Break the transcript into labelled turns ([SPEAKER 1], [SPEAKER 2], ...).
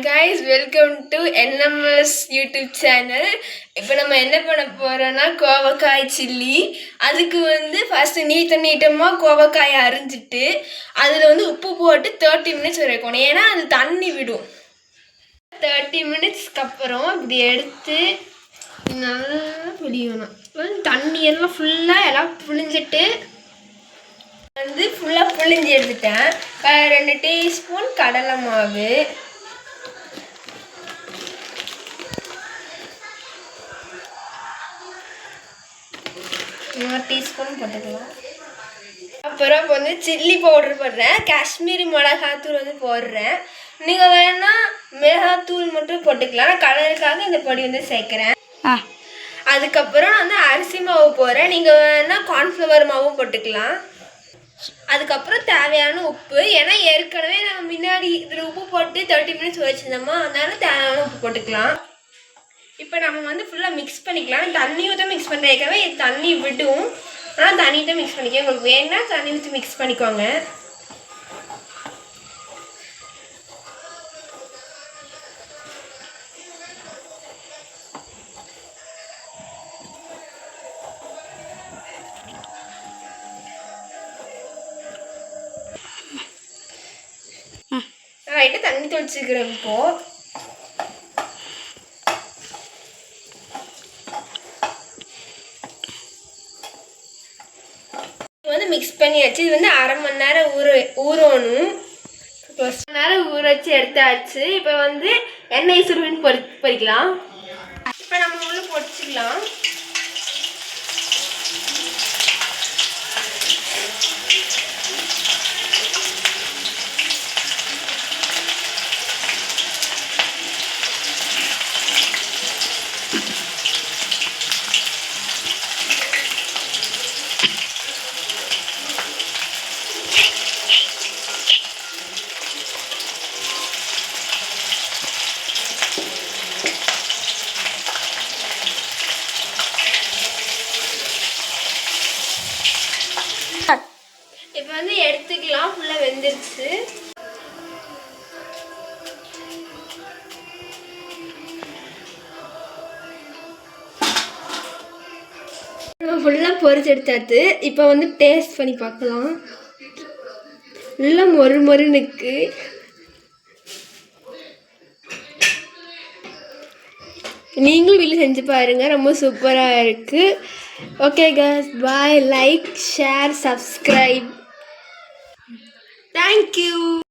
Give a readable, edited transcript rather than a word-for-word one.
[SPEAKER 1] guys, welcome to NMS YouTube channel. இப்போ நம்ம என்ன பண்ண போறோம்னா கோவக்காய் சில்லி. அதுக்கு ஃபர்ஸ்ட் நீட்டமா கோவக்காய் அரிஞ்சிட்டு அதுல உப்பு போட்டு 30 minutes வைக்கணும். ஏனா அது தண்ணி விடும். 30 minutesக்கு அப்புறம் இப்படி எடுத்து நல்லா புளியணும். தண்ணி எல்லாம் ஃபுல்லா எல்லாம் புளிஞ்சிட்டு ஃபுல்லா புளிஞ்சி எடுத்துட்டேன். 2 டீஸ்பூன் கடலை மாவு, 1 டீஸ்பூன் போட்டுக்கலாம். அப்புறம் சில்லி பவுடர் போடுறேன், காஷ்மீரி மிளகாத்தூள் போடுறேன். நீங்கள் வேணா மிளகாத்தூள் மட்டும் போட்டுக்கலாம். கலருக்காக இந்த பொடி சேர்க்குறேன். அதுக்கப்புறம் அரிசி மாவு போடுறேன். நீங்கள் வேணா கார்ன்ஃப்ளவர் மாவும் போட்டுக்கலாம். அதுக்கப்புறம் தேவையான உப்பு, ஏன்னா ஏற்கனவே நம்ம முன்னாடி இதில் உப்பு போட்டு 30 minutes வச்சுருந்தோமா, அதனால தேவையான உப்பு போட்டுக்கலாம். இப்போ நம்ம ஃபுல்லாக மிக்ஸ் பண்ணிக்கலாம். தண்ணி ஊற்ற மிக்ஸ் பண்ணுறதுக்காகவே தண்ணி விடும், ஆனால் தண்ணி தான் மிக்ஸ் பண்ணிக்க. உங்களுக்கு வேணுன்னா தண்ணி ஊற்றி மிக்ஸ் பண்ணிக்கோங்க. ரைட்டாக தண்ணி தொளிச்சுக்கிறேன். இப்போ மிக்ஸ் பண்ணியாச்சு. இது அரை மணி நேரம் ஊறணும். 1 மணி நேரம் ஊற வச்சு எடுத்தாச்சு. இப்போ எண்ணெய் சுருவின்னு பொரிக்கலாம். இப்போ நம்ம உள்ள பொரிச்சுக்கலாம். இப்போ எடுத்துக்கலாம். ஃபுல்லாக வெந்துருச்சு. ஃபுல்லாக பொரிச்சு எடுத்தாச்சு. இப்போ டேஸ்ட் பண்ணி பார்க்கலாம். நல்லா மொறுமொறுனுக்கு. நீங்களும் வீட்டில் செஞ்சு பாருங்கள், ரொம்ப சூப்பராக இருக்குது. Okay guys, bye, like, share, subscribe. Thank you.